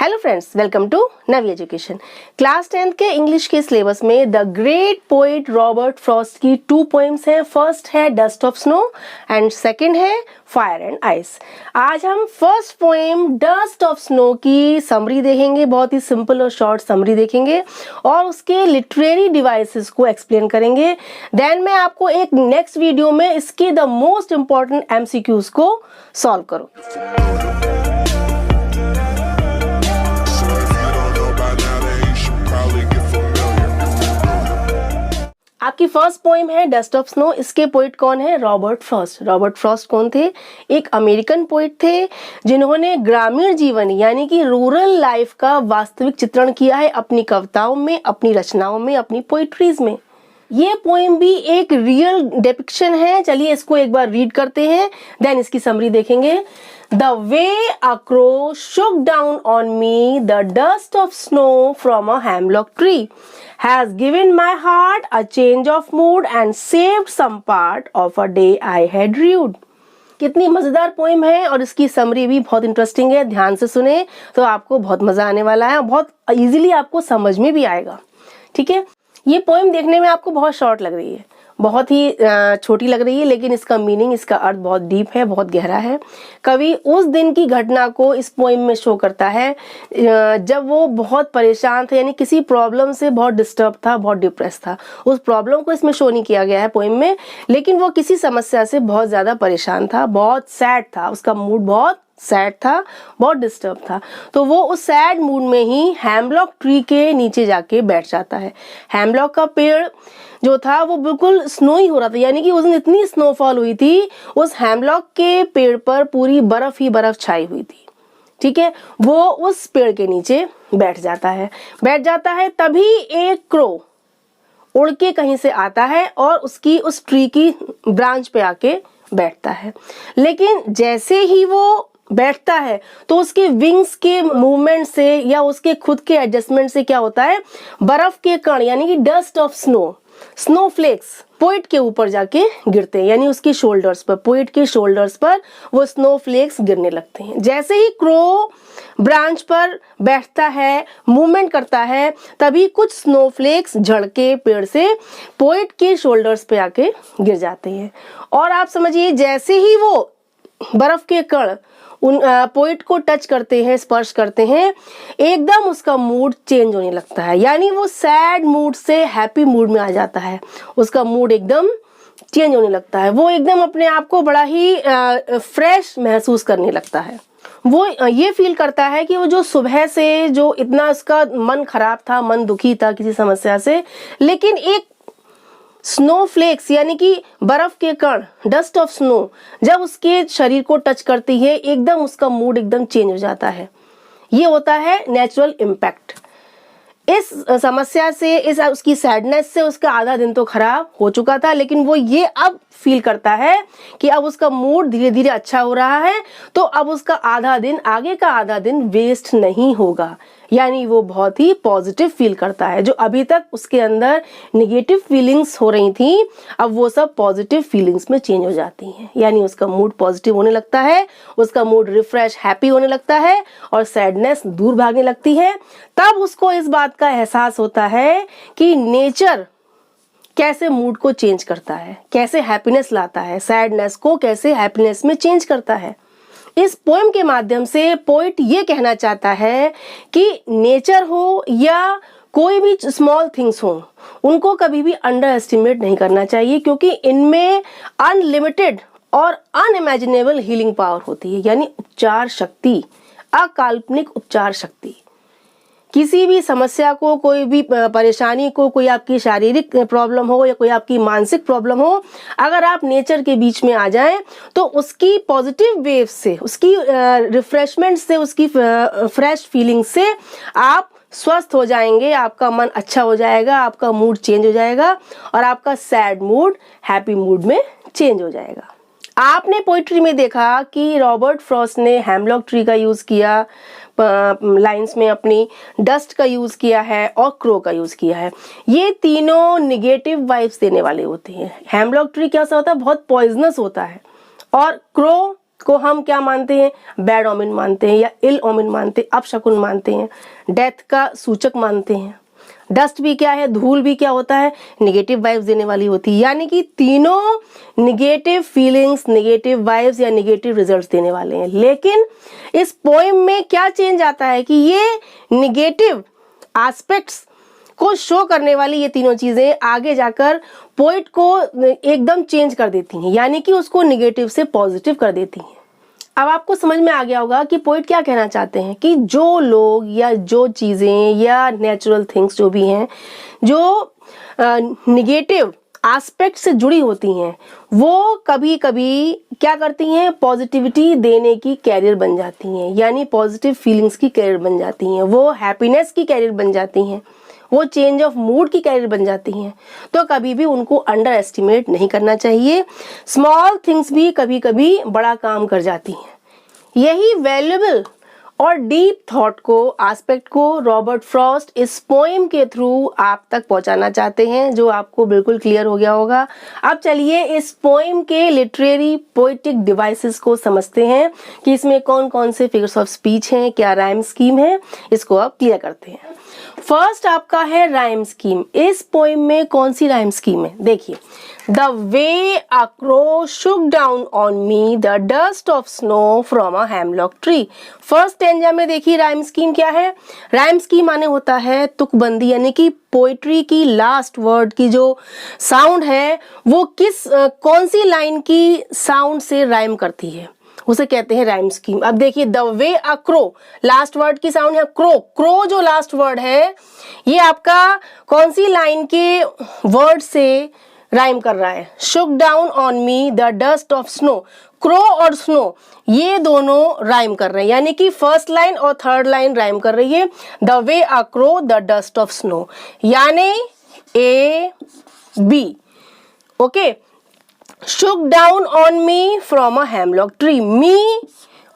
Hello friends, welcome to Navi education. Class 10th के English के syllabus में the great poet Robert Frost की 2 poems हैं। फर्स्ट है dust of snow and second है फायर एंड आइस। आज हम first poem dust of snow की समरी देखेंगे, बहुत ही सिंपल और शॉर्ट समरी देखेंगे और उसके लिटरेरी डिवाइसेस को एक्सप्लेन करेंगे। देन मैं आपको एक नेक्स्ट वीडियो में इसके द मोस्ट इंपॉर्टेंट एमसीक्यूज को सॉल्व करूँ। आपकी फर्स्ट पोएम है डस्ट ऑफ स्नो। इसके पोइट कौन है? Robert Frost. रॉबर्ट फ्रॉस्ट कौन थे? एक अमेरिकन पोइट थे जिन्होंने ग्रामीण जीवन यानी कि रूरल लाइफ का वास्तविक चित्रण किया है अपनी कविताओं में, अपनी रचनाओं में, अपनी पोइट्रीज में। ये पोएम भी एक रियल डिपिक्शन है। चलिए इसको एक बार रीड करते हैं, देन इसकी समरी देखेंगे। The way a crow shook down on me the dust of snow from a hemlock tree has given my heart a change of mood and saved some part of a day I had rued। कितनी मजेदार poem है और इसकी summary भी बहुत interesting है। ध्यान से सुने तो आपको बहुत मजा आने वाला है, बहुत इजीली आपको समझ में भी आएगा। ठीक है, ये पोएम देखने में आपको बहुत शॉर्ट लग रही है, बहुत ही छोटी लग रही है, लेकिन इसका मीनिंग, इसका अर्थ बहुत डीप है, बहुत गहरा है। कवि उस दिन की घटना को इस पोएम में शो करता है जब वो बहुत परेशान था, यानी किसी प्रॉब्लम से बहुत डिस्टर्ब था, बहुत डिप्रेस था। उस प्रॉब्लम को इसमें शो नहीं किया गया है पोएम में, लेकिन वो किसी समस्या से बहुत ज्यादा परेशान था, बहुत सैड था, उसका मूड बहुत सैड था, बहुत डिस्टर्ब था। तो वो उस सैड मूड में ही हैमलॉक ट्री के नीचे जाके बैठ जाता है। हैमलॉक का पेड़ जो था वो बिल्कुल स्नो ही हो रहा था, यानी कि उस दिन इतनी स्नोफॉल हुई थी, उस हैमलॉक के पेड़ पर पूरी बर्फ ही बर्फ छाई हुई थी। ठीक है, वो उस पेड़ के नीचे बैठ जाता है। तभी एक क्रो उड़ के कहीं से आता है और उसकी उस ट्री की ब्रांच पे आके बैठता है। लेकिन जैसे ही वो बैठता है तो उसके विंग्स के मूवमेंट से या उसके खुद के एडजस्टमेंट से क्या होता है, बर्फ के कण यानी कि डस्ट ऑफ स्नोफ्लेक्स पोइट के ऊपर जाके गिरते हैं, यानी उसके शोल्डर्स पर, पोइट के शोल्डर्स पर वो स्नोफ्लेक्स गिरने लगते हैं। जैसे ही क्रो ब्रांच पर बैठता है, मूवमेंट करता है, तभी कुछ स्नोफ्लेक्स झड़ के पेड़ से पोइट के शोल्डर्स पे आके गिर जाते हैं। और आप समझिए, जैसे ही वो बर्फ के कण उन पोइट को टच करते हैं, स्पर्श करते हैं, एकदम उसका मूड चेंज होने लगता है, यानी वो सैड मूड से हैप्पी मूड में आ जाता है। उसका मूड एकदम चेंज होने लगता है, वो एकदम अपने आप को बड़ा ही फ्रेश महसूस करने लगता है। वो ये फील करता है कि वो जो सुबह से जो इतना उसका मन खराब था, मन दुखी था किसी समस्या से, लेकिन एक स्नोफ्लेक्स यानी कि बर्फ के कण, डस्ट ऑफ स्नो, जब उसके शरीर को टच करती है, एकदम उसका मूड एकदम चेंज हो जाता है। ये होता है नेचुरल इम्पैक्ट। इस समस्या से, इस उसकी सैडनेस से उसका आधा दिन तो खराब हो चुका था, लेकिन वो ये अब फील करता है कि अब उसका मूड धीरे धीरे अच्छा हो रहा है, तो अब उसका आगे का आधा दिन वेस्ट नहीं होगा, यानी वो बहुत ही पॉजिटिव फील करता है। जो अभी तक उसके अंदर नेगेटिव फीलिंग्स हो रही थी, अब वो सब पॉजिटिव फीलिंग्स में चेंज हो जाती हैं, यानी उसका मूड पॉजिटिव होने लगता है, उसका मूड रिफ्रेश, हैप्पी होने लगता है और सैडनेस दूर भागने लगती है। तब उसको इस बात का एहसास होता है कि नेचर कैसे मूड को चेंज करता है, कैसे हैप्पीनेस लाता है, सैडनेस को कैसे हैप्पीनेस में चेंज करता है। इस पोएम के माध्यम से पोइट ये कहना चाहता है कि नेचर हो या कोई भी स्मॉल थिंग्स हो, उनको कभी भी अंडर एस्टिमेट नहीं करना चाहिए, क्योंकि इनमें अनलिमिटेड और अनइमेजिनेबल हीलिंग पावर होती है, यानी उपचार शक्ति, अकाल्पनिक उपचार शक्ति। किसी भी समस्या को, कोई भी परेशानी को, कोई आपकी शारीरिक प्रॉब्लम हो या कोई आपकी मानसिक प्रॉब्लम हो, अगर आप नेचर के बीच में आ जाएं तो उसकी पॉजिटिव वेव से, उसकी रिफ्रेशमेंट से, उसकी फ्रेश फीलिंग से आप स्वस्थ हो जाएंगे, आपका मन अच्छा हो जाएगा, आपका मूड चेंज हो जाएगा और आपका सैड मूड हैप्पी मूड में चेंज हो जाएगा। आपने पोइट्री में देखा कि रॉबर्ट फ्रॉस्ट ने हैमलॉक ट्री का यूज किया लाइंस में, अपनी डस्ट का यूज किया है और क्रो का यूज किया है। ये तीनों निगेटिव वाइब्स देने वाले होते हैं। हैमलॉक ट्री कैसा होता है? बहुत पॉइजनस होता है, और क्रो को हम क्या मानते हैं, बैड ओमेन मानते हैं या इल ओमेन मानते हैं, अपशकुन मानते हैं, डेथ का सूचक मानते हैं। डस्ट भी क्या है, धूल भी क्या होता है, निगेटिव वाइब्स देने वाली होती है, यानी कि तीनों निगेटिव फीलिंग्स, निगेटिव वाइब्स या निगेटिव रिजल्ट्स देने वाले हैं। लेकिन इस पोएम में क्या चेंज आता है कि ये निगेटिव एस्पेक्ट्स को शो करने वाली ये तीनों चीजें आगे जाकर पोइट को एकदम चेंज कर देती हैं, यानी कि उसको निगेटिव से पॉजिटिव कर देती हैं। अब आपको समझ में आ गया होगा कि पोइट क्या कहना चाहते हैं कि जो लोग या जो चीजें या नेचुरल थिंग्स जो भी हैं जो निगेटिव एस्पेक्ट से जुड़ी होती हैं, वो कभी कभी क्या करती हैं, पॉजिटिविटी देने की कैरियर बन जाती हैं, यानी पॉजिटिव फीलिंग्स की कैरियर बन जाती हैं, वो हैप्पीनेस की कैरियर बन जाती हैं, वो चेंज ऑफ मूड की कैरियर बन जाती हैं। तो कभी भी उनको अंडर एस्टिमेट नहीं करना चाहिए। स्मॉल थिंग्स भी कभी कभी बड़ा काम कर जाती हैं। यही वैल्यूएबल और डीप थॉट को, एस्पेक्ट को रॉबर्ट फ्रॉस्ट इस पोएम के थ्रू आप तक पहुंचाना चाहते हैं, जो आपको बिल्कुल क्लियर हो गया होगा। अब चलिए इस पोएम के लिटरेरी पोएटिक डिवाइसेस को समझते हैं कि इसमें कौन कौन से फिगर्स ऑफ स्पीच हैं, क्या राइम स्कीम है, इसको अब क्लियर करते हैं। फर्स्ट आपका है राइम स्कीम। इस पोएम में कौन सी राइम स्कीम है, देखिए। The way a crow Shuk down on me the dust of snow from a hemlock tree. First stanza में देखिए राइम स्कीम क्या है। राइम स्कीम माने होता है तुकबंदी, यानी कि पोइट्री की लास्ट वर्ड की जो साउंड है वो कौन सी लाइन की साउंड से राइम करती है, उसे कहते हैं राइम स्कीम। अब देखिए the way a crow, last word की साउंड है क्रो। क्रो जो लास्ट वर्ड है ये आपका कौन सी लाइन के वर्ड से राइम कर रहा है, शुक down on me the dust of snow. Crow और स्नो ये दोनों राइम कर रहे हैं, यानी कि फर्स्ट लाइन और थर्ड लाइन राइम कर रही है। The way a crow the dust of snow, यानी A B. Okay, shook down on me from a hemlock tree, me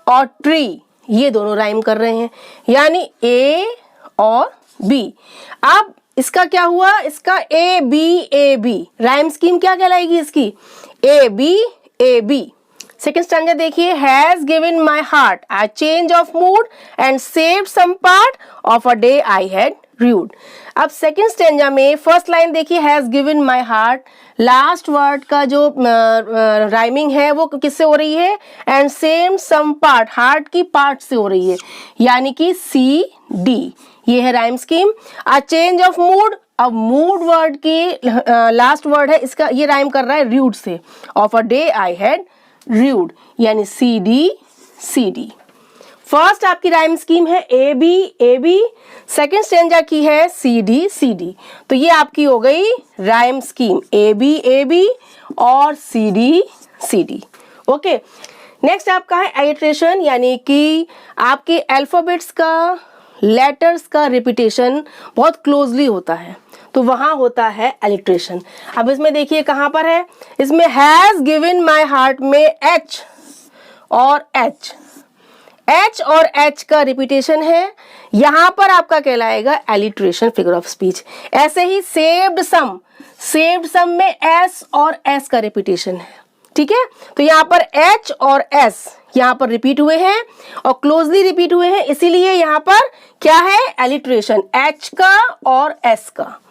और ट्री ये दोनों राइम कर रहे हैं, यानी ए और बी। अब इसका क्या हुआ, इसका ए बी राइम स्कीम क्या कहलाएगी इसकी, ए बी। सेकेंड स्टैंजा देखिए, has given my heart a change of mood and saved some part of a day I had rued. अब सेकेंड स्टैंजा में फर्स्ट लाइन देखिए, has given my heart, last word का जो rhyming है वो किससे हो रही है, and same some part, heart की पार्ट से हो रही है, यानी कि सी डी। ये है rhyme scheme. A change of mood, अब मूड वर्ड की लास्ट वर्ड है इसका, ये राइम कर रहा है रूड से, of a day I had rued, यानी सी डी। फर्स्ट आपकी राइम स्कीम है ए बी, सेकेंड स्टैंजा की है सी डी। तो ये आपकी हो गई राइम स्कीम, ए बी और सी डी। ओके, नेक्स्ट आपका है एलिट्रेशन, यानी कि आपके अल्फाबेट्स का, लेटर्स का रिपीटेशन बहुत क्लोजली होता है, तो वहां होता है एलिट्रेशन। अब इसमें देखिए कहां पर है, इसमें हैज गिवन माई हार्ट में एच और एच का रिपीटेशन है, यहां पर आपका कहलाएगा एलिट्रेशन फिगर ऑफ स्पीच। ऐसे ही सेव्ड सम में एस और एस का रिपीटेशन है, ठीक है। तो यहाँ पर एच और एस यहाँ पर रिपीट हुए हैं और क्लोजली रिपीट हुए हैं, इसीलिए यहाँ पर क्या है, एलिट्रेशन, एच का और एस का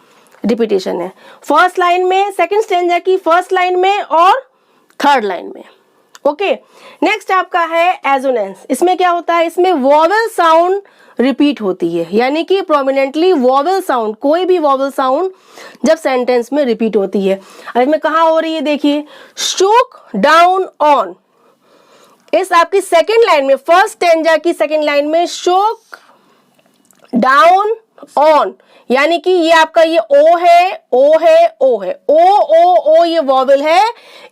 रिपीटेशन है फर्स्ट लाइन में, सेकंड स्टैंजा की फर्स्ट लाइन में और थर्ड लाइन में। ओके, नेक्स्ट आपका है एजोनेंस। इसमें क्या होता है, इसमें वॉवेल साउंड रिपीट होती है, यानी कि प्रोमिनेंटली वॉवेल साउंड, कोई भी वॉवेल साउंड जब सेंटेंस में रिपीट होती है। अब इसमें कहाँ हो रही है, देखिए शुक डाउन ऑन, इस आपकी सेकेंड लाइन में, फर्स्ट स्टैंजा की सेकेंड लाइन में शुक डाउन ऑन, यानी कि ये आपका ये ओ है, ओ ये वॉवेल है,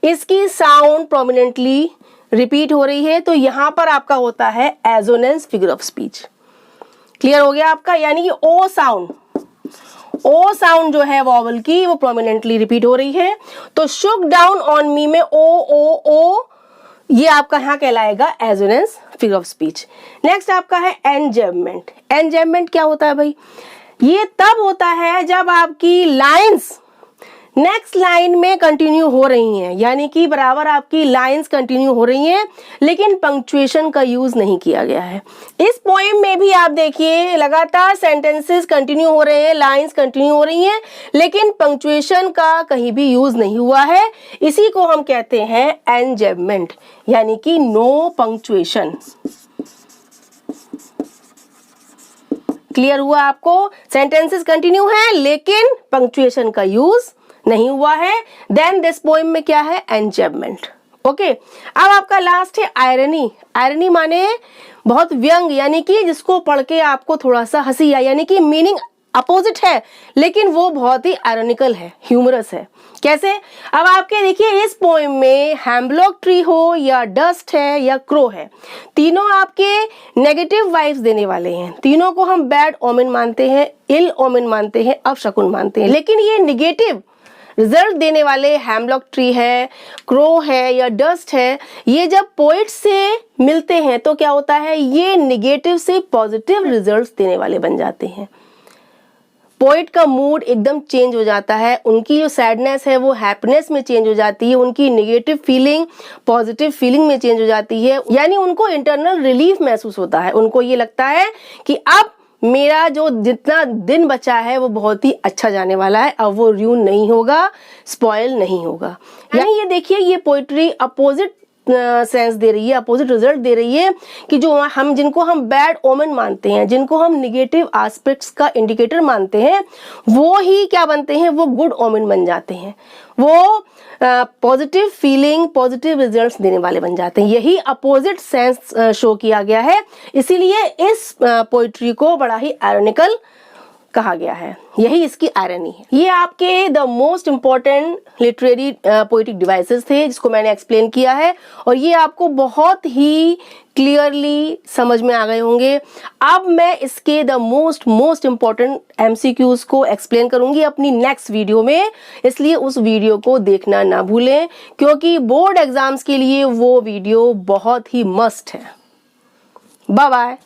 इसकी साउंड प्रोमिनेंटली रिपीट हो रही है, तो यहां पर आपका होता है assonance figure of speech. Clear हो गया आपका, यानी कि ओ साउंड जो है वॉवेल की वो प्रोमिनेंटली रिपीट हो रही है, तो शुक डाउन ऑन मी में ओ ये आपका यहां कहलाएगा assonance figure of speech. Next आपका है एनजैम्पमेंट। एनजैम्पमेंट क्या होता है भाई, ये तब होता है जब आपकी लाइंस नेक्स्ट लाइन में कंटिन्यू हो रही हैं, यानी कि बराबर आपकी लाइंस कंटिन्यू हो रही हैं, लेकिन पंक्चुएशन का यूज नहीं किया गया है। इस पोएम में भी आप देखिए लगातार सेंटेंसेस कंटिन्यू हो रहे हैं, लाइंस कंटिन्यू हो रही हैं, लेकिन पंक्चुएशन का कहीं भी यूज नहीं हुआ है। इसी को हम कहते हैं एंजेबमेंट, यानी कि नो पंक्चुएशन। क्लियर हुआ आपको? सेंटेंसेस कंटिन्यू हैं लेकिन पंक्चुएशन का यूज नहीं हुआ है। देन दिस पोएम में क्या है? एंजेबमेंट। ओके, अब आपका लास्ट है आयरनी। आयरनी माने बहुत व्यंग, यानी कि जिसको पढ़ के आपको थोड़ा सा हंसी आए, यानी कि मीनिंग अपोजिट है लेकिन वो बहुत ही आयरनिकल है, ह्यूमरस है। कैसे? अब आपके देखिए इस पोएम में हेम्बलॉक ट्री हो या डस्ट है या क्रो है, तीनों आपके नेगेटिव वाइब्स देने वाले हैं। तीनों को हम बैड ओमेन मानते हैं, इल ओमेन मानते हैं, अपशकुन मानते हैं। लेकिन ये नेगेटिव रिजल्ट देने वाले हेम्बलॉक ट्री है, क्रो है या डस्ट है, ये जब पोइट से मिलते हैं तो क्या होता है? ये नेगेटिव से पॉजिटिव रिजल्ट्स देने वाले बन जाते हैं। पोइट का मूड एकदम चेंज हो जाता है, उनकी जो सैडनेस है वो हैप्पीनेस में चेंज हो जाती है, उनकी नेगेटिव फीलिंग पॉजिटिव फीलिंग में चेंज हो जाती है, यानी उनको इंटरनल रिलीफ महसूस होता है। उनको ये लगता है कि अब मेरा जो जितना दिन बचा है वो बहुत ही अच्छा जाने वाला है, अब वो र्यून नहीं होगा, स्पॉइल नहीं होगा। यानी ये देखिए ये पोइट्री अपोजिट सेंस दे रही है, अपोजिट रिजल्ट दे रही है कि जो हम जिनको हम बैड ओमेन मानते हैं, जिनको हम नेगेटिव एस्पेक्ट्स का इंडिकेटर मानते हैं, वो ही क्या बनते हैं? वो गुड ओमेन बन जाते हैं, वो पॉजिटिव फीलिंग पॉजिटिव रिजल्ट्स देने वाले बन जाते हैं। यही अपोजिट सेंस शो किया गया है, इसीलिए इस पोइट्री को बड़ा ही आयरनिकल कहा गया है। यही इसकी आयरनी है। ये आपके the most important literary poetic devices थे जिसको मैंने एक्सप्लेन किया है, और ये आपको बहुत ही क्लियरली समझ में आ गए होंगे। अब मैं इसके द मोस्ट इम्पॉर्टेंट एमसीक्यूज को एक्सप्लेन करूंगी अपनी नेक्स्ट वीडियो में, इसलिए उस वीडियो को देखना ना भूलें क्योंकि बोर्ड एग्जाम्स के लिए वो वीडियो बहुत ही मस्ट है। Bye bye.